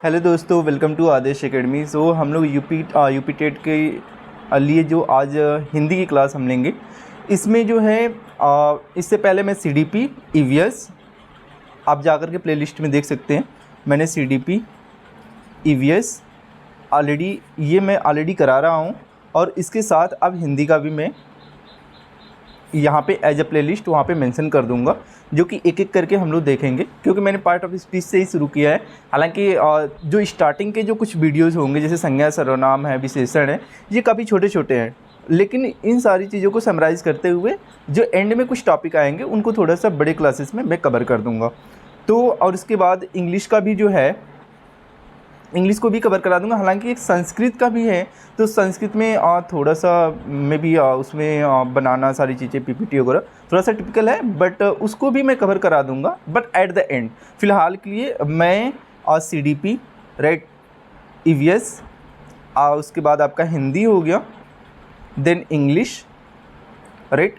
Hello दोस्तों, welcome to Adesh academy. सो हम लोग यूपी टेट के लिए जो आज हिंदी की क्लास हम लेंगे, इसमें जो है इससे पहले मैं सीडीपी ईवीएस आप जाकर के प्लेलिस्ट में देख सकते हैं। मैंने सीडीपी ईवीएस ऑलरेडी करा रहा हूँ, और इसके साथ अब हिंदी का भी मैं यहाँ पे एज अ प्लेलिस्ट वहाँ पे मेंशन कर दूँगा, जो कि एक एक करके हम लोग देखेंगे, क्योंकि मैंने पार्ट ऑफ स्पीच से ही शुरू किया है। हालांकि जो स्टार्टिंग के जो कुछ वीडियोस होंगे, जैसे संज्ञा सर्वनाम है, विशेषण है, ये काफ़ी छोटे छोटे हैं, लेकिन इन सारी चीज़ों को समराइज़ करते हुए जो एंड में कुछ टॉपिक आएंगे उनको थोड़ा सा बड़े क्लासेस में मैं कवर कर दूँगा। तो और इसके बाद इंग्लिश का भी जो है, इंग्लिश को भी कवर करा दूंगा। हालांकि एक संस्कृत का भी है, तो संस्कृत में थोड़ा सा मैं भी उसमें बनाना सारी चीज़ें पीपीटी वगैरह थोड़ा सा टिपिकल है, बट उसको भी मैं कवर करा दूंगा, बट एट द एंड। फ़िलहाल के लिए मैं सीडीपी राइट ईवीएस, उसके बाद आपका हिंदी हो गया, देन इंग्लिश राइट,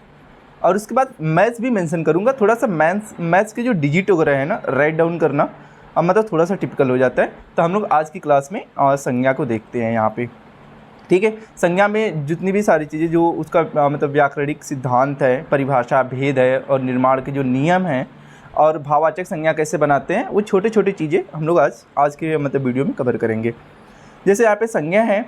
और उसके बाद मैथ्स भी मेंशन करूँगा। थोड़ा सा मैथ्स के जो डिजिट वगैरह है ना, राइट डाउन करना मतलब थोड़ा सा टिपिकल हो जाता है। तो हम लोग आज की क्लास में संज्ञा को देखते हैं यहाँ पे, ठीक है। संज्ञा में जितनी भी सारी चीज़ें जो उसका मतलब व्याकरणिक सिद्धांत है, परिभाषा, भेद है, और निर्माण के जो नियम हैं, और भाववाचक संज्ञा कैसे बनाते हैं, वो छोटे छोटे चीज़ें हम लोग आज के मतलब वीडियो में कवर करेंगे। जैसे यहाँ पे संज्ञा है,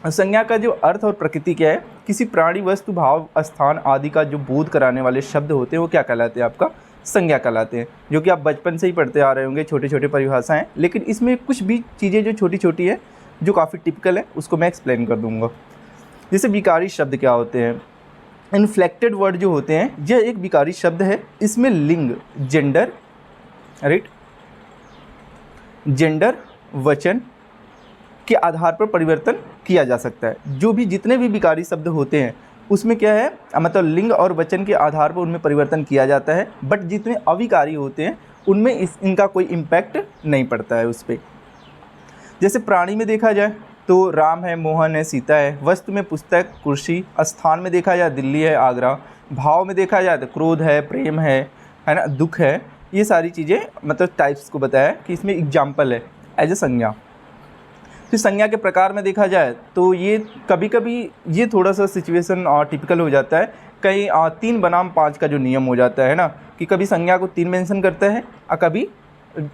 संज्ञा का जो अर्थ और प्रकृति क्या है, किसी प्राणी, वस्तु, भाव, स्थान आदि का जो बोध कराने वाले शब्द होते हैं वो क्या कहलाते हैं, आपका संज्ञा कहलाते हैं, जो कि आप बचपन से ही पढ़ते आ रहे होंगे, छोटे छोटे परिभाषाएं। लेकिन इसमें कुछ भी चीज़ें जो छोटी छोटी है, जो काफ़ी टिपिकल है, उसको मैं एक्सप्लेन कर दूंगा। जैसे विकारी शब्द क्या होते हैं, इन्फ्लेक्टेड वर्ड जो होते हैं, यह एक विकारी शब्द है। इसमें लिंग, जेंडर राइट, जेंडर, वचन के आधार पर परिवर्तन किया जा सकता है। जो भी जितने भी विकारी शब्द होते हैं उसमें क्या है, मतलब लिंग और वचन के आधार पर उनमें परिवर्तन किया जाता है, बट जितने अविकारी होते हैं उनमें इनका कोई इम्पैक्ट नहीं पड़ता है उस पर। जैसे प्राणी में देखा जाए तो राम है, मोहन है, सीता है। वस्तु में पुस्तक, कुर्सी। स्थान में देखा जाए दिल्ली है, आगरा। भाव में देखा जाए तो क्रोध है, प्रेम है ना, दुख है। ये सारी चीज़ें मतलब टाइप्स को बताया कि इसमें एग्जाम्पल है एज ए संज्ञा। फिर संज्ञा के प्रकार में देखा जाए तो ये कभी कभी ये थोड़ा सा सिचुएशन टिपिकल हो जाता है। कहीं 3 बनाम 5 का जो नियम हो जाता है ना, कि कभी संज्ञा को 3 मेंशन करता है और कभी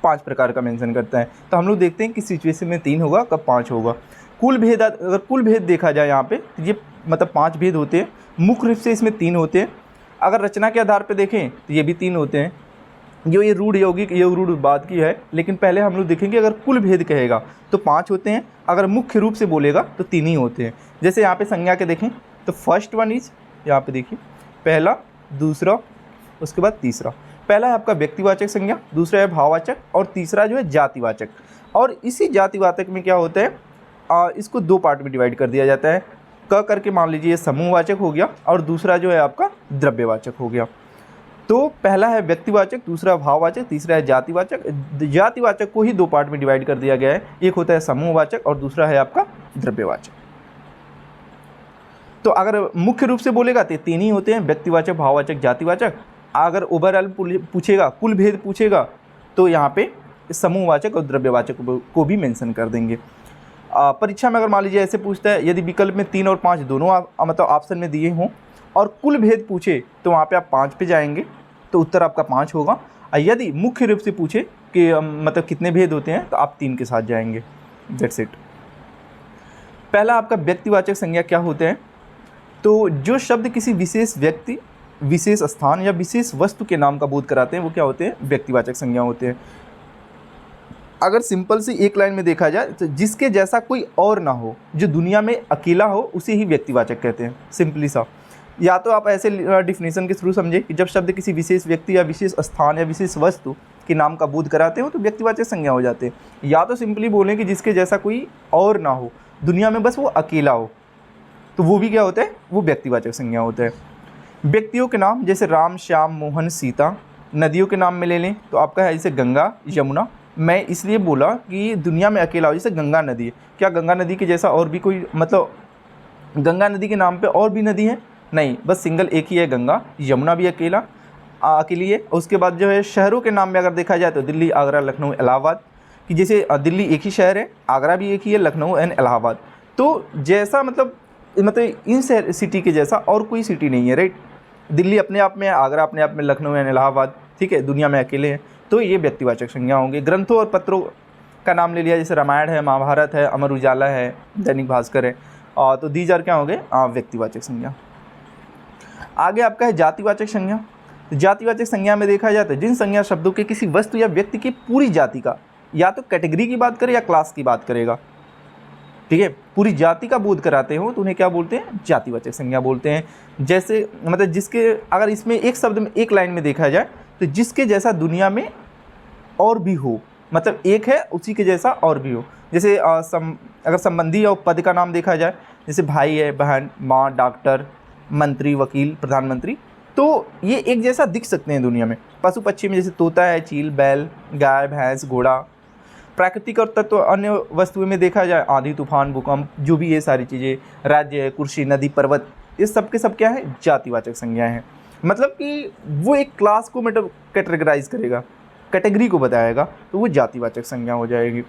5 प्रकार का मेंशन करता है। तो हम लोग देखते हैं कि सिचुएशन में 3 होगा, कब 5 होगा। कुल भेद, अगर कुल भेद देखा जाए यहाँ पे, तो ये मतलब 5 भेद होते हैं। मुख्य रूप से इसमें 3 होते हैं। अगर रचना के आधार पर देखें तो ये भी 3 होते हैं। ये रूढ़ यौगिक, ये रूढ़ बात की है, लेकिन पहले हम लोग देखेंगे अगर कुल भेद कहेगा तो 5 होते हैं, अगर मुख्य रूप से बोलेगा तो 3 ही होते हैं। जैसे यहाँ पे संज्ञा के देखें तो फर्स्ट वन इज, यहाँ पे देखिए, पहला, दूसरा, उसके बाद तीसरा। पहला है आपका व्यक्तिवाचक संज्ञा, दूसरा है भाववाचक, और तीसरा जो है जातिवाचक। और इसी जातिवाचक में क्या होता है, इसको 2 पार्ट में डिवाइड कर दिया जाता है। क करके मान लीजिए ये समूहवाचक हो गया, और दूसरा जो है आपका द्रव्यवाचक हो गया। तो पहला है व्यक्तिवाचक, दूसरा भाववाचक, तीसरा है जातिवाचक। जातिवाचक को ही 2 पार्ट में डिवाइड कर दिया गया है, एक होता है समूहवाचक और दूसरा है आपका द्रव्यवाचक। तो अगर मुख्य रूप से बोलेगा तो 3 ही होते हैं, व्यक्तिवाचक, भाववाचक, जातिवाचक। अगर ओवरऑल पूछेगा, कुल भेद पूछेगा, तो यहाँ पे समूहवाचक और द्रव्यवाचक को भी मेंशन कर देंगे। परीक्षा में अगर मान लीजिए ऐसे पूछता है, यदि विकल्प में 3 और 5 दोनों मतलब ऑप्शन में दिए हों और कुल भेद पूछे तो वहाँ पे आप 5 पे जाएंगे, तो उत्तर आपका 5 होगा। और यदि मुख्य रूप से पूछे कि मतलब कितने भेद होते हैं, तो आप 3 के साथ जाएंगे। That's it. पहला आपका व्यक्तिवाचक संज्ञा क्या होते हैं, तो जो शब्द किसी विशेष व्यक्ति, विशेष स्थान या विशेष वस्तु के नाम का बोध कराते हैं, वो क्या होते हैं, व्यक्तिवाचक संज्ञा होते हैं। अगर सिंपल सी एक लाइन में देखा जाए तो जिसके जैसा कोई और ना हो, जो दुनिया में अकेला हो, उसे ही व्यक्तिवाचक कहते हैं। सिंपली सा, या तो आप ऐसे डिफिनेशन के थ्रू समझे कि जब शब्द किसी विशेष व्यक्ति या विशेष स्थान या विशेष वस्तु के नाम का बोध कराते हो तो व्यक्तिवाचक संज्ञा हो जाते हैं। या तो सिंपली बोलें कि जिसके जैसा कोई और ना हो, दुनिया में बस वो अकेला हो, तो वो भी क्या होता है, वो व्यक्तिवाचक संज्ञा होता है। व्यक्तियों के नाम जैसे राम, श्याम, मोहन, सीता। नदियों के नाम में ले लें तो आपका है जैसे गंगा, यमुना। मैं इसलिए बोला कि दुनिया में अकेला हो, जैसे गंगा नदी है। क्या गंगा नदी के जैसा और भी कोई, मतलब गंगा नदी के नाम पे और भी नदी है? नहीं, बस सिंगल एक ही है गंगा। यमुना भी अकेली है। उसके बाद जो है शहरों के नाम में अगर देखा जाए तो दिल्ली, आगरा, लखनऊ, इलाहाबाद। कि जैसे दिल्ली एक ही शहर है, आगरा भी एक ही है, लखनऊ एंड इलाहाबाद। तो जैसा मतलब इन शहर सिटी के जैसा और कोई सिटी नहीं है, राइट। दिल्ली अपने आप में है, आगरा अपने आप में, लखनऊ एंड इलाहाबाद, ठीक है, दुनिया में अकेले हैं। तो ये व्यक्तिवाचक संज्ञा होंगे। ग्रंथों और पत्रों का नाम ले लिया, जैसे रामायण है, महाभारत है, अमर उजाला है, दैनिक भास्कर है, तो दीज आर क्या होंगे, व्यक्तिवाचक संज्ञा। आगे आपका है जातिवाचक संज्ञा। जातिवाचक संज्ञा में देखा जाए तो जिन संज्ञा शब्दों के किसी वस्तु या व्यक्ति की पूरी जाति का या तो कैटेगरी की बात करे या क्लास की बात करेगा, ठीक है, पूरी जाति का बोध कराते हो तो उन्हें क्या बोलते हैं, जातिवाचक संज्ञा बोलते हैं। जैसे मतलब जिसके, अगर इसमें एक शब्द में एक लाइन में देखा जाए तो जिसके जैसा दुनिया में और भी हो, मतलब एक है उसी के जैसा और भी हो। जैसे अगर संबंधी और पद का नाम देखा जाए, जैसे भाई है, बहन, माँ, डॉक्टर, मंत्री, वकील, प्रधानमंत्री, तो ये एक जैसा दिख सकते हैं दुनिया में। पशु पक्षी में जैसे तोता है, चील, बैल, गाय, भैंस, घोड़ा। प्राकृतिक और तत्व अन्य वस्तुओं में देखा जाए, आंधी, तूफान, भूकंप, जो भी ये सारी चीज़ें, राज्य, कुर्सी, नदी, पर्वत, ये सब के सब क्या है, जातिवाचक संज्ञाएं हैं। मतलब कि वो एक क्लास को मतलब कैटेगराइज करेगा, कैटेगरी को बताएगा, तो वो जातिवाचक संज्ञा हो जाएगी।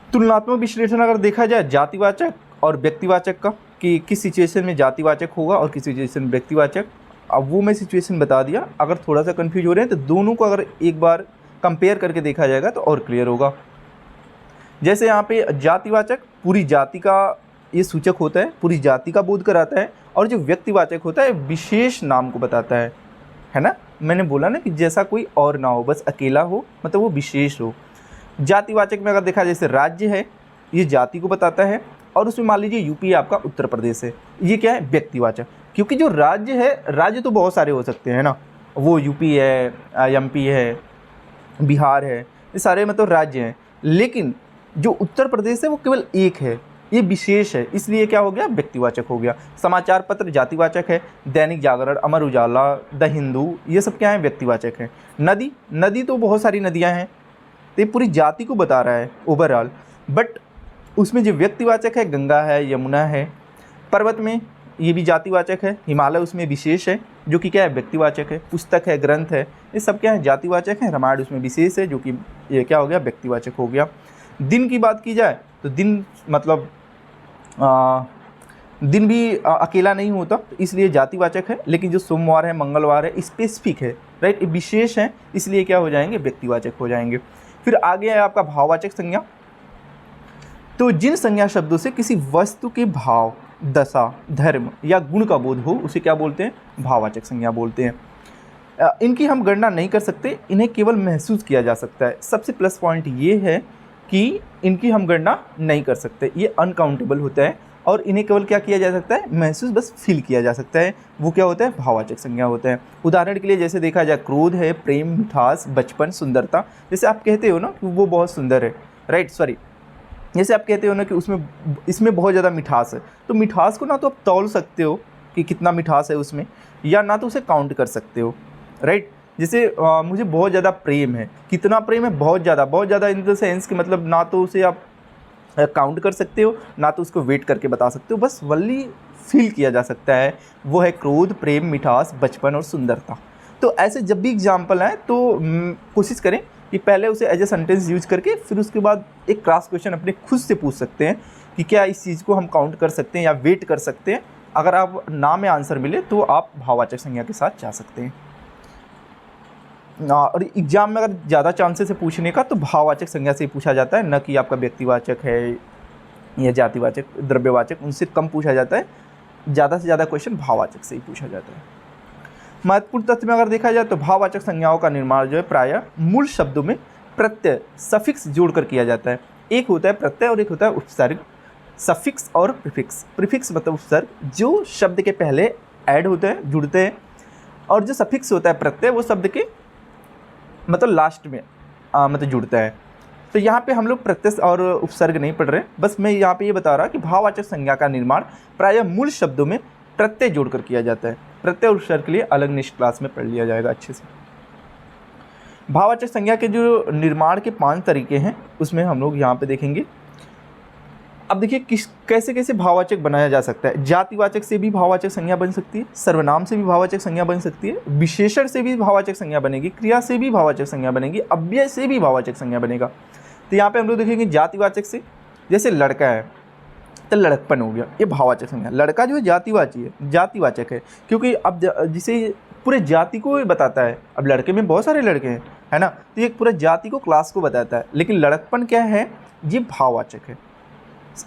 तुलनात्मक विश्लेषण अगर देखा जाए जातिवाचक और व्यक्तिवाचक का, कि किस सिचुएशन में जातिवाचक होगा और किस सिचुएशन में व्यक्तिवाचक, अब वो मैं सिचुएशन बता दिया। अगर थोड़ा सा कंफ्यूज हो रहे हैं तो दोनों को अगर एक बार कंपेयर करके देखा जाएगा तो और क्लियर होगा। जैसे यहाँ पे जातिवाचक पूरी जाति का ये सूचक होता है, पूरी जाति का बोध कराता है, और जो व्यक्तिवाचक होता है विशेष नाम को बताता है ना। मैंने बोला ना कि जैसा कोई और ना हो, बस अकेला हो, मतलब वो विशेष हो। जातिवाचक में अगर देखा जैसे राज्य है, ये जाति को बताता है, और उसमें मान लीजिए यूपी आपका उत्तर प्रदेश है, ये क्या है, व्यक्तिवाचक। क्योंकि जो राज्य है, राज्य तो बहुत सारे हो सकते हैं ना, वो यूपी है, एमपी है, बिहार है, ये सारे मतलब राज्य हैं, लेकिन जो उत्तर प्रदेश है वो केवल एक है, ये विशेष है, इसलिए क्या हो गया, व्यक्तिवाचक हो गया। समाचार पत्र जातिवाचक है, दैनिक जागरण, अमर उजाला, द हिंदू, ये सब क्या है, व्यक्तिवाचक है। नदी, नदी तो बहुत सारी नदियां हैं, तो ये पूरी जाति को बता रहा है ओवरऑल, बट उसमें जो व्यक्तिवाचक है, गंगा है, यमुना है। पर्वत में ये भी जातिवाचक है, हिमालय उसमें विशेष है, जो कि क्या है, व्यक्तिवाचक है। पुस्तक है, ग्रंथ है, ये सब क्या है, जातिवाचक है। रामायण उसमें विशेष है, जो कि ये क्या हो गया, व्यक्तिवाचक हो गया। दिन की बात की जाए तो दिन मतलब दिन भी अकेला नहीं होता, इसलिए जातिवाचक है, लेकिन जो सोमवार है, मंगलवार है, स्पेसिफिक है, राइट, विशेष है, इसलिए क्या हो जाएंगे, व्यक्तिवाचक हो जाएंगे। फिर आगे है आपका भाववाचक संज्ञा। तो जिन संज्ञा शब्दों से किसी वस्तु के भाव, दशा, धर्म या गुण का बोध हो, उसे क्या बोलते हैं, भाववाचक संज्ञा बोलते हैं। इनकी हम गणना नहीं कर सकते, इन्हें केवल महसूस किया जा सकता है। सबसे प्लस पॉइंट ये है कि इनकी हम गणना नहीं कर सकते, ये अनकाउंटेबल होता है, और इन्हें केवल क्या किया जा सकता है, महसूस, बस फील किया जा सकता है। वो क्या होता है, भाववाचक संज्ञा होता है। उदाहरण के लिए जैसे देखा जाए, क्रोध है, प्रेम, मिठास, बचपन, सुंदरता। जैसे आप कहते हो ना कि वो बहुत सुंदर है, राइट, सॉरी, जैसे आप कहते हो ना कि इसमें बहुत ज़्यादा मिठास है, तो मिठास को ना तो आप तौल सकते हो कि कितना मिठास है उसमें, या ना तो उसे काउंट कर सकते हो, राइट। जैसे मुझे बहुत ज़्यादा प्रेम है, कितना प्रेम है, बहुत ज़्यादा इन द सेंस कि मतलब ना तो उसे आप काउंट कर सकते हो, ना तो उसको वेट करके बता सकते हो, बस वल्ली फील किया जा सकता है। वो है क्रोध, प्रेम, मिठास, बचपन और सुंदरता। तो ऐसे जब भी एग्जाम्पल आए तो कोशिश करें कि पहले उसे एज ए सेंटेंस यूज करके फिर उसके बाद एक क्रॉस क्वेश्चन अपने खुद से पूछ सकते हैं कि क्या इस चीज़ को हम काउंट कर सकते हैं या वेट कर सकते हैं। अगर आप ना में आंसर मिले तो आप भाववाचक संज्ञा के साथ जा सकते हैं। और एग्जाम में अगर ज़्यादा चांसेस है पूछने का तो भाववाचक संज्ञा से ही पूछा जाता है, न कि आपका व्यक्तिवाचक है या जातिवाचक, द्रव्यवाचक, उनसे कम पूछा जाता है। ज़्यादा से ज़्यादा क्वेश्चन भाववाचक से ही पूछा जाता है। महत्वपूर्ण तथ्य में अगर देखा जाए तो भाववाचक संज्ञाओं का निर्माण जो है प्रायः मूल शब्दों में प्रत्यय, सफिक्स जोड़कर किया जाता है। एक होता है प्रत्यय और एक होता है उपसर्ग। सफिक्स और प्रीफिक्स, प्रीफिक्स मतलब उपसर्ग, जो शब्द के पहले ऐड होते हैं, जुड़ते हैं, और जो सफिक्स होता है प्रत्यय, वो शब्द के मतलब लास्ट में मतलब जुड़ता है। तो यहाँ पे हम लोग प्रत्यय और उपसर्ग नहीं पढ़ रहे, बस मैं यहाँ पे ये बता रहा कि भाववाचक संज्ञा का निर्माण प्रायः मूल शब्दों में प्रत्यय जोड़कर किया जाता है। प्रत्यय और उपसर्ग के लिए अलग नेक्स्ट क्लास में पढ़ लिया जाएगा अच्छे से। भाववाचक संज्ञा के जो निर्माण के 5 तरीके हैं उसमें हम लोग यहाँ पे देखेंगे। अब देखिए कैसे कैसे भाववाचक बनाया जा सकता है। जातिवाचक से भी भाववाचक संज्ञा बन सकती है, सर्वनाम से भी भाववाचक संज्ञा बन सकती है, विशेषण से भी भाववाचक संज्ञा बनेगी, क्रिया से भी भाववाचक संज्ञा बनेगी, अव्यय से भी भाववाचक संज्ञा बनेगा। तो यहाँ पे हम लोग देखेंगे जातिवाचक से, जैसे लड़का है तो लड़कपन हो गया, ये भाववाचक संज्ञा। लड़का जो है जातिवाचक है, क्योंकि अब जिसे पूरे जाति को बताता है। अब लड़के में बहुत सारे लड़के हैं, है ना, तो ये पूरा जाति को, क्लास को बताता है। लेकिन लड़कपन क्या है, ये भाववाचक है।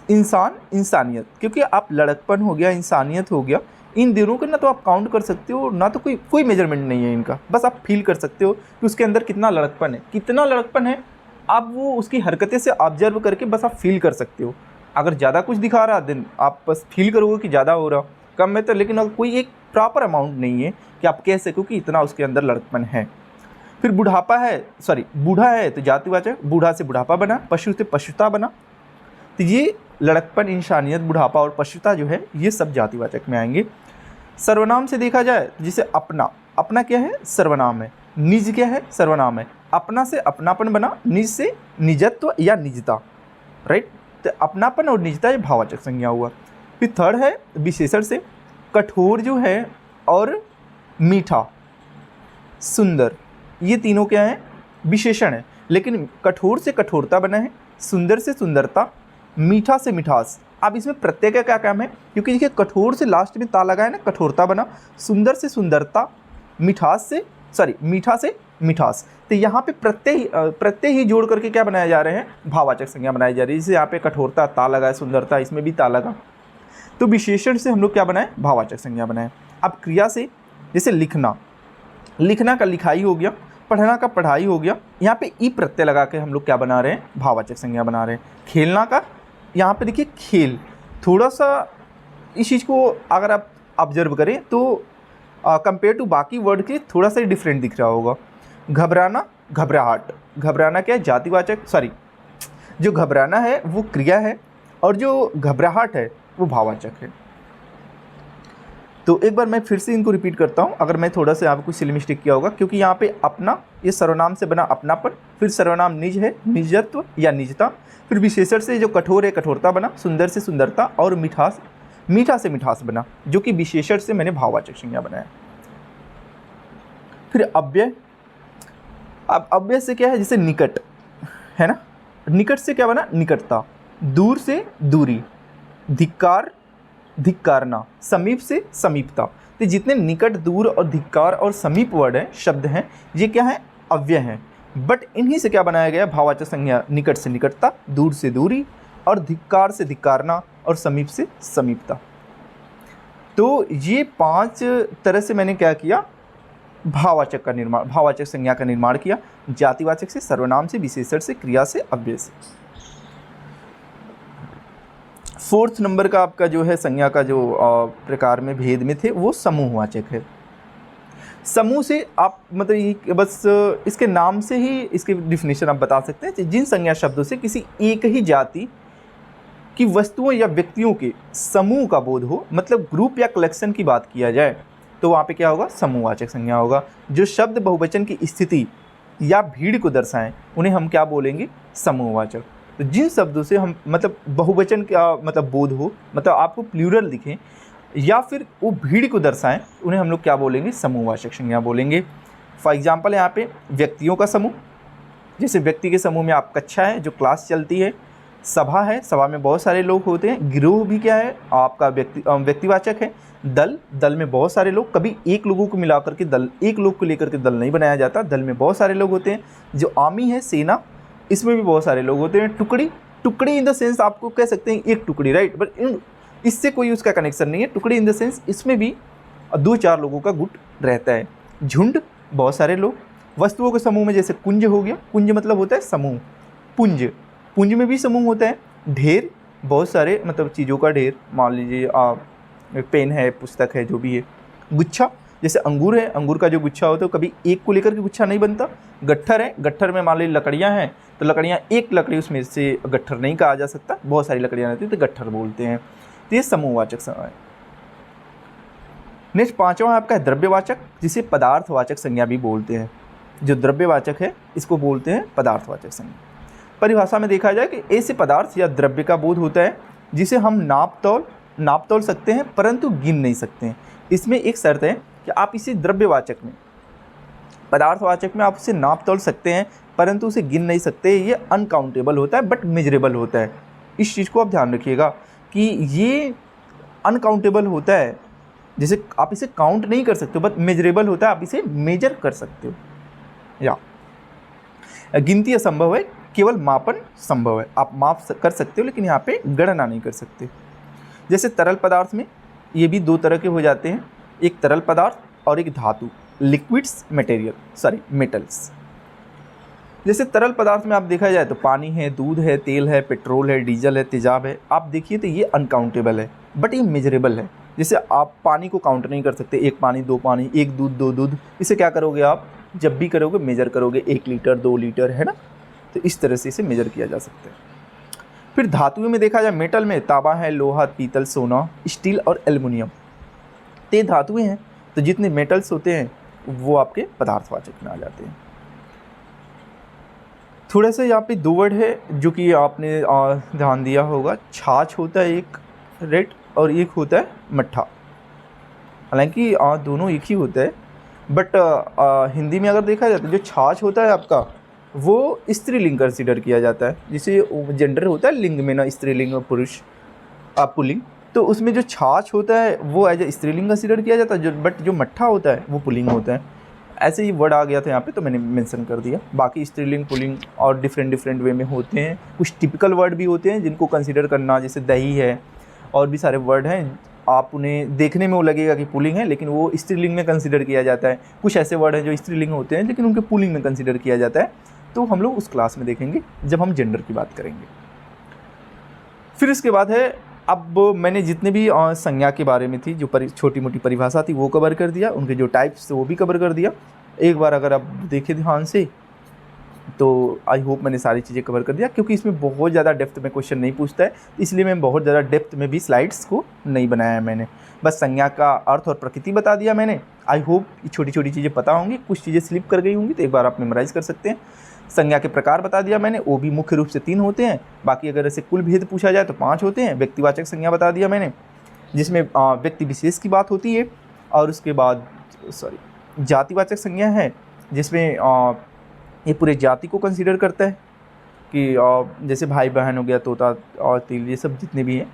इंसान, इंसानियत, क्योंकि आप लड़कपन हो गया, इंसानियत हो गया, इन दिनों के ना तो आप काउंट कर सकते हो, ना तो कोई मेजरमेंट नहीं है इनका, बस आप फील कर सकते हो कि उसके अंदर कितना लड़कपन है। आप वो उसकी हरकतें से ऑब्जर्व करके बस आप फील कर सकते हो। अगर ज़्यादा कुछ दिखा रहा दिन आप बस फील करोगे कि ज़्यादा हो रहा, कम है तो, लेकिन अगर कोई एक प्रॉपर अमाउंट नहीं है कि आप कह सको कि इतना उसके अंदर लड़कपन है। फिर बूढ़ा है तो जातिवाचक, बूढ़ा से बुढ़ापा बना, पशु से पशुता बना। तो ये लड़कपन, इंसानियत, बुढ़ापा और पशुता जो है ये सब जातिवाचक में आएंगे। सर्वनाम से देखा जाए, जिसे अपना क्या है, सर्वनाम है। निज क्या है, सर्वनाम है। अपना से अपनापन बना, निज से निजत्व या निजता, राइट। तो अपनापन और निजता ये भाववाचक संज्ञा हुआ। फिर थर्ड है विशेषण से, कठोर जो है और मीठा, सुंदर, ये तीनों क्या है, विशेषण है। लेकिन कठोर से कठोरता बना है, सुंदर से सुंदरता, मीठा से मिठास। अब इसमें प्रत्यय का क्या काम है, क्योंकि देखिए कठोर से लास्ट में ता लगा है ना, कठोरता बना, सुंदर से सुंदरता, मीठा से मिठास। तो यहाँ पे प्रत्यय ही जोड़ करके क्या बनाए जा रहे हैं, भाववाचक संज्ञा बनाई जा रही है। जैसे यहाँ पे कठोरता ता लगा है, सुंदरता इसमें भी ता लगा, तो विशेषण से हम लोग क्या बनाए, भाववाचक संज्ञा बनाए। अब क्रिया से, जैसे लिखना का लिखाई हो गया, पढ़ना का पढ़ाई हो गया, यहाँ पे ई प्रत्यय लगा के हम लोग क्या बना रहे हैं, भाववाचक संज्ञा बना रहे हैं। खेलना का, यहाँ पे देखिए खेल, थोड़ा सा इस चीज़ को अगर आप ऑब्जर्व करें तो कंपेयर टू बाकी वर्ड के थोड़ा सा डिफरेंट दिख रहा होगा। घबराना, घबराना क्या है, जातिवाचक, जो घबराना है वो क्रिया है और जो घबराहट है वो भाववाचक है। तो एक बार मैं फिर से इनको रिपीट करता हूँ, अगर मैं थोड़ा सा आपको सिली मिस्टेक किया होगा, क्योंकि यहाँ पे अपना, ये सर्वनाम से बना अपनापन, फिर सर्वनाम निज है, निजत्व या निजता, फिर विशेषण से जो कठोर है कठोरता बना, सुंदर से सुंदरता और मीठा से मिठास बना, जो कि विशेषण से मैंने भाववाचक संज्ञा बनाया। फिर अव्यय, अब अव्यय से क्या है, जैसे निकट है ना, निकट से क्या बना, निकटता, दूर से दूरी, धिक्कारना, समीप से समीपता। तो जितने निकट, दूर और धिक्कार और समीप वर्ड हैं, शब्द हैं, ये क्या है, अव्यय हैं। बट इन्हीं से क्या बनाया गया, भाववाचक संज्ञा, निकट से निकटता, दूर से दूरी और धिक्कार से धिक्कारना और समीप से समीपता। तो ये 5 तरह से मैंने क्या किया, भाववाचक संज्ञा का निर्माण किया। जातिवाचक से, सर्वनाम से, विशेषण से, क्रिया से, अव्यय से। 4th नंबर का आपका जो है संज्ञा का जो प्रकार में भेद में थे वो समूहवाचक है। समूह से आप मतलब बस इसके नाम से ही इसकी डिफिनेशन आप बता सकते हैं, जिन संज्ञा शब्दों से किसी एक ही जाति की वस्तुओं या व्यक्तियों के समूह का बोध हो, मतलब ग्रुप या कलेक्शन की बात किया जाए, तो वहाँ पे क्या होगा, समूहवाचक संज्ञा होगा। जो शब्द बहुवचन की स्थिति या भीड़ को दर्शाएं उन्हें हम क्या बोलेंगे, समूहवाचक। तो जिन शब्दों से हम मतलब बहुवचन का मतलब बोध हो, मतलब आपको प्लूरल दिखें या फिर वो भीड़ को दर्शाएं, उन्हें हम लोग क्या बोलेंगे, समूहवाचक संज्ञा बोलेंगे। फॉर एग्जांपल यहाँ पे व्यक्तियों का समूह, जैसे व्यक्ति के समूह में आप कक्षा है जो क्लास चलती है, सभा है, सभा में बहुत सारे लोग होते हैं, गिरोह भी क्या है आपका व्यक्तिवाचक है, दल में बहुत सारे लोग, कभी एक लोगों को मिला करके दल, एक लोग को लेकर के दल नहीं बनाया जाता, दल में बहुत सारे लोग होते हैं। जो आर्मी है, सेना, इसमें भी बहुत सारे लोग होते हैं। टुकड़ी इन द सेंस आपको कह सकते हैं एक टुकड़ी, राइट, बट इससे कोई उसका कनेक्शन नहीं है। टुकड़ी इन द सेंस इसमें भी 2-4 लोगों का गुट रहता है। झुंड, बहुत सारे लोग। वस्तुओं के समूह में जैसे कुंज हो गया, कुंज मतलब होता है समूह, पुंज में भी समूह होता है। ढेर, बहुत सारे मतलब चीज़ों का ढेर, मान लीजिए पेन है, पुस्तक है, जो भी है। गुच्छा, जैसे अंगूर है, अंगूर का जो गुच्छा होता है कभी एक को लेकर के गुच्छा नहीं बनता। गट्ठर है, गट्ठर में मान लीजिए लकड़ियाँ हैं, तो लकड़ियाँ, एक लकड़ी उसमें से गट्ठर नहीं कहा जा सकता, बहुत सारी लकड़ियाँ रहती हैं तो गट्ठर बोलते हैं। तो ये समूहवाचक है। नेक्स्ट 5वां आपका है द्रव्यवाचक, जिसे पदार्थवाचक संज्ञा भी बोलते हैं। जो द्रव्यवाचक है इसको बोलते हैं पदार्थवाचक संज्ञा। परिभाषा में देखा जाए कि ऐसे पदार्थ या द्रव्य का बोध होता है जिसे हम नाप तोल सकते हैं परंतु गिन नहीं सकते हैं। इसमें एक शर्त है कि आप इसे द्रव्यवाचक में, पदार्थवाचक में आप उसे नाप तोल सकते हैं परंतु उसे गिन नहीं सकते। ये अनकाउंटेबल होता है बट मेजरेबल होता है। इस चीज़ को आप ध्यान रखिएगा कि ये अनकाउंटेबल होता है, जैसे आप इसे काउंट नहीं कर सकते हो, बट मेजरेबल होता है, आप इसे मेजर कर सकते हो। या गिनती असंभव है, केवल मापन संभव है। आप माप कर सकते हो लेकिन यहाँ पे गणना नहीं कर सकते। जैसे तरल पदार्थ में ये भी दो तरह के हो जाते हैं, एक तरल पदार्थ और एक धातु, लिक्विड्स मेटल्स। जैसे तरल पदार्थ में आप देखा जाए तो पानी है, दूध है, तेल है, पेट्रोल है, डीजल है, तेजाब है। आप देखिए तो ये अनकाउंटेबल है बट ये मेजरेबल है। जैसे आप पानी को काउंट नहीं कर सकते, एक पानी, दो पानी, एक दूध, दो दूध। इसे क्या करोगे आप, जब भी करोगे मेजर करोगे, 1 लीटर 2 लीटर, है ना। तो इस तरह से इसे मेजर किया जा सकता है। फिर धातुओं में देखा जाए, मेटल में तांबा है, लोहा, पीतल, सोना, स्टील और एल्युमिनियम, ये धातुएं हैं। तो जितने मेटल्स होते हैं वो आपके पदार्थवाचक में आ जाते हैं। थोड़ा सा यहाँ पे 2 वर्ड है जो कि आपने ध्यान दिया होगा, छाछ होता है एक रेड और एक होता है मट्ठा। हालांकि दोनों एक ही होता है बट हिंदी में अगर देखा जाए तो जो छाछ होता है आपका वो स्त्रीलिंग कंसिडर किया जाता है। जिसे जेंडर होता है लिंग में ना, स्त्रीलिंग और पुरुष पुल्लिंग, तो उसमें जो छाछ होता है वो एज ए स्त्रीलिंग कंसिडर किया जाता है, बट जो मट्ठा होता है वो पुल्लिंग होता है। ऐसे ही वर्ड आ गया था यहाँ पे तो मैंने मेंशन कर दिया। बाकी स्त्रीलिंग पुल्लिंग और डिफरेंट वे में होते हैं। कुछ टिपिकल वर्ड भी होते हैं जिनको कंसिडर करना, जैसे दही है और भी सारे वर्ड हैं, आप उन्हें देखने में वो लगेगा कि पुल्लिंग है लेकिन वो स्त्रीलिंग में कंसिडर किया जाता है। कुछ ऐसे वर्ड हैं जो स्त्रीलिंग होते हैं लेकिन उनके पुल्लिंग में कंसिडर किया जाता है। तो हम लोग उस क्लास में देखेंगे जब हम जेंडर की बात करेंगे। फिर इसके बाद है, अब मैंने जितने भी संज्ञा के बारे में थी, जो छोटी मोटी परिभाषा थी वो कवर कर दिया, उनके जो टाइप्स थे वो भी कवर कर दिया। एक बार अगर आप देखें ध्यान से तो आई होप मैंने सारी चीज़ें कवर कर दिया, क्योंकि इसमें बहुत ज़्यादा डेप्थ में क्वेश्चन नहीं पूछता है, इसलिए मैं बहुत ज़्यादा डेप्थ में भी स्लाइड्स को नहीं बनाया है मैंने। बस संज्ञा का अर्थ और प्रकृति बता दिया मैंने। आई होप ये छोटी छोटी चीज़ें पता होंगी, कुछ चीज़ें स्लिप कर गई होंगी तो एक बार आप मेमोराइज़ कर सकते हैं। संज्ञा के प्रकार बता दिया मैंने, वो भी मुख्य रूप से 3 होते हैं। बाकी अगर ऐसे कुल भेद पूछा जाए तो 5 होते हैं। व्यक्तिवाचक संज्ञा बता दिया मैंने, जिसमें व्यक्ति विशेष की बात होती है, और उसके बाद जातिवाचक संज्ञा है जिसमें ये पूरे जाति को कंसीडर करता है कि जैसे भाई बहन हो गया, तोता और तिल, ये सब जितने भी हैं।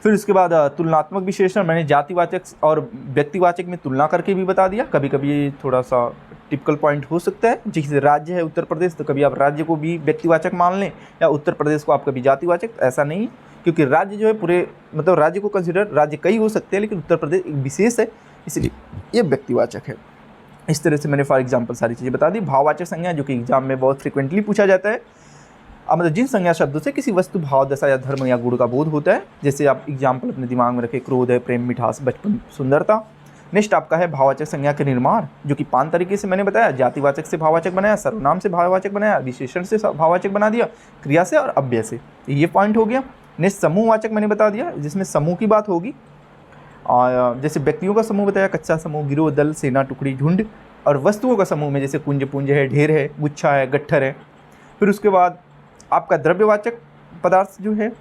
फिर उसके बाद तुलनात्मक विशेषण मैंने जातिवाचक और व्यक्तिवाचक में तुलना करके भी बता दिया। कभी कभी ये थोड़ा सा टिपिकल पॉइंट हो सकता है, जैसे राज्य है उत्तर प्रदेश, तो कभी आप राज्य को भी व्यक्तिवाचक मान लें या उत्तर प्रदेश को आप कभी जातिवाचक। ऐसा नहीं, क्योंकि राज्य जो है पूरे मतलब राज्य को कंसिडर, राज्य कई हो सकते हैं लेकिन उत्तर प्रदेश एक विशेष है, इसलिए ये व्यक्तिवाचक है। इस तरह से मैंने फॉर एग्जांपल सारी चीज़ें बता दी। भाववाचक संज्ञा जो कि एग्जाम में बहुत फ्रिक्वेंटली पूछा जाता है, मतलब जिन संज्ञा शब्दों से किसी वस्तु, भाव, दशा या धर्म या गुण का बोध होता है। जैसे आप एग्जाम्पल अपने दिमाग में रखें, क्रोध है, प्रेम, मिठास, बचपन, सुंदरता। नेक्स्ट आपका है भाववाचक संज्ञा के निर्माण, जो कि 5 तरीके से मैंने बताया। जातिवाचक से भाववाचक बनाया, सर्वनाम से भाववाचक बनाया, विशेषण से भाववाचक बना दिया, क्रिया से और अव्यय से। ये पॉइंट हो गया। नेक्स्ट समूहवाचक मैंने बता दिया, जिसमें समूह की बात होगी, और जैसे व्यक्तियों का समूह बताया, कच्चा समूह, गिरोह, दल, सेना, टुकड़ी, झुंड। और वस्तुओं का समूह में जैसे कुंज, पुंज है, ढेर है, गुच्छा है, गट्ठर है। फिर उसके बाद आपका द्रव्यवाचक पदार्थ जो है,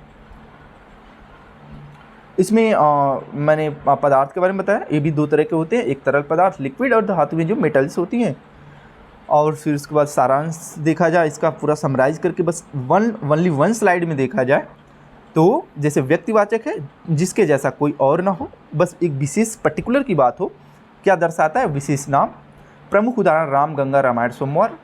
इसमें मैंने पदार्थ के बारे में बताया। ये भी 2 तरह के होते हैं, एक तरल पदार्थ लिक्विड, और धातु में जो मेटल्स होती हैं। और फिर उसके बाद सारांश देखा जाए इसका पूरा समराइज करके, बस ओनली 1 स्लाइड में देखा जाए तो जैसे व्यक्तिवाचक है जिसके जैसा कोई और ना हो, बस एक विशेष पर्टिकुलर की बात हो। क्या दर्शाता है? विशेष नाम। प्रमुख उदाहरण राम, गंगा, रामायण, सोमवार।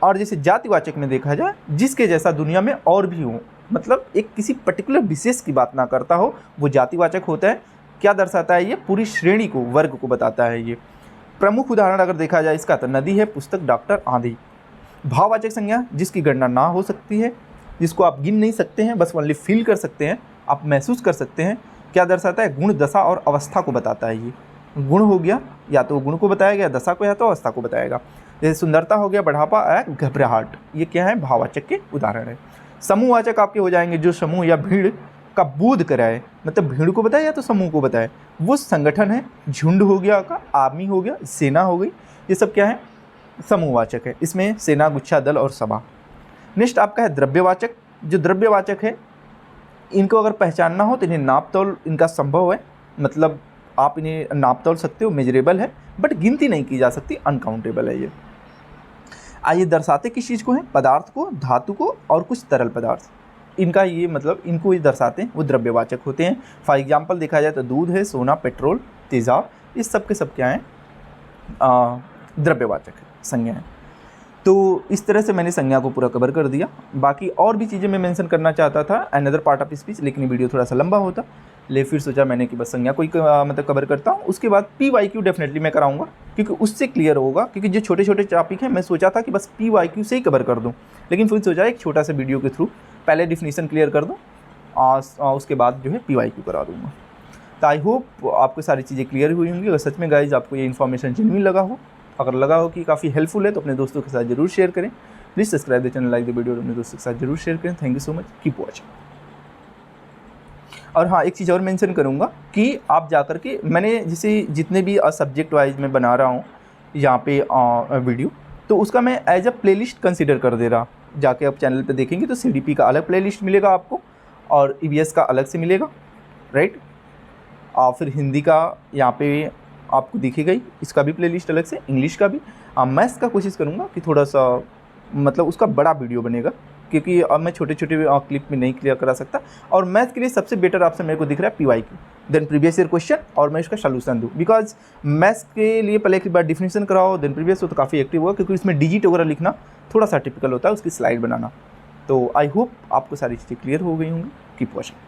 और जैसे जातिवाचक में देखा जाए जिसके जैसा दुनिया में और भी हो, मतलब एक किसी पर्टिकुलर विशेष की बात ना करता हो, वो जातिवाचक होता है। क्या दर्शाता है? ये पूरी श्रेणी को, वर्ग को बताता है। ये प्रमुख उदाहरण अगर देखा जाए इसका तो नदी है, पुस्तक, डॉक्टर, आंधी। भाववाचक संज्ञा जिसकी गणना ना हो सकती है, जिसको आप गिन नहीं सकते हैं, बस ओनली फील कर सकते हैं, आप महसूस कर सकते हैं। क्या दर्शाता है? गुण, दशा और अवस्था को बताता है। ये गुण हो गया, या तो गुण को बताया गया, दशा को, या तो अवस्था को बताया गया। जैसे सुंदरता हो गया, बढ़ापा या घबराहट। ये क्या है? भाववाचक के उदाहरण है। समूहवाचक आपके हो जाएंगे जो समूह या भीड़ का बोध कराए, मतलब भीड़ को बताए या तो समूह को बताए। वो संगठन है। झुंड हो गया आपका, आर्मी हो गया, सेना हो गई, ये सब क्या है? समूहवाचक है। इसमें सेना, गुच्छा, दल और सभा। नेक्स्ट आपका है द्रव्यवाचक। जो द्रव्यवाचक है, इनको अगर पहचानना हो तो इन्हें नाप तोल इनका संभव है, मतलब आप इन्हें नाप तोल सकते हो, मेजरेबल है, बट गिनती नहीं की जा सकती, अनकाउंटेबल है ये। आइए दर्शाते किस चीज़ को है, पदार्थ को, धातु को और कुछ तरल पदार्थ, इनका ये मतलब इनको ये दर्शाते हैं, वो द्रव्यवाचक होते हैं। फॉर एग्जांपल देखा जाए तो दूध है, सोना, पेट्रोल, तेज़ाब, इस सब के सब क्या हैं, द्रव्यवाचक संज्ञा है। तो इस तरह से मैंने संज्ञा को पूरा कवर कर दिया। बाकी और भी चीज़ें मैं मेंशन करना चाहता था अनदर पार्ट ऑफ स्पीच, लेकिन वीडियो थोड़ा सा लंबा होता, ले फिर सोचा मैंने कि बस संज्ञा को ही मतलब कवर करता हूँ। उसके बाद PYQ डेफिनेटली मैं कराऊंगा, क्योंकि उससे क्लियर होगा, क्योंकि जो छोटे छोटे टॉपिक हैं मैं सोचा था कि बस PYQ से ही कवर कर दूँ, लेकिन फिर सोचा एक छोटा सा वीडियो के थ्रू पहले डिफिनीसन क्लियर कर दूँ, उसके बाद जो है PYQ करा दूँगा। तो आई होप आपको सारी चीज़ें क्लियर हुई होंगी। अगर सच में गाइज आपको ये इन्फॉर्मेशन जेन्युइन लगा हो, अगर लगा हो कि काफ़ी हेल्पफुल है, तो अपने दोस्तों के साथ जरूर शेयर करें। Please subscribe the channel, like the video, अपने दोस्तों के साथ जरूर शेयर करें। Thank you so much, keep watching. और हाँ, एक चीज़ और मेंशन करूँगा कि आप जाकर के, मैंने जैसे जितने भी सब्जेक्ट वाइज मैं बना रहा हूँ यहाँ पे वीडियो, तो उसका मैं एज अ प्लेलिस्ट कंसिडर कर दे रहा। जाके आप चैनल पे देखेंगे तो CDP का अलग प्लेलिस्ट मिलेगा आपको, और EVS का अलग से मिलेगा, राइट। और फिर हिंदी का यहाँ पे आपको दिखेगा ही, इसका भी प्लेलिस्ट अलग से, इंग्लिश का भी। मैथ्स का कोशिश करूँगा कि थोड़ा सा मतलब उसका बड़ा वीडियो बनेगा, क्योंकि अब मैं छोटे छोटे क्लिप में नहीं क्लियर करा सकता। और मैथ्स के लिए सबसे बेटर ऑप्शन मेरे को दिख रहा है PYQ, then previous year question, और मैं इसका सोल्यूशन दूँ। बिकॉज मैथ्स के लिए पहले एक बार डिफिनीशन कराओ, देन प्रीवियस हो, तो काफ़ी एक्टिव होगा, क्योंकि इसमें डिजिट वगैरह लिखना थोड़ा सा टिपिकल होता है, उसकी स्लाइड बनाना। तो आई होप आपको सारी चीज़ें क्लियर हो गई होंगी। Keep watching.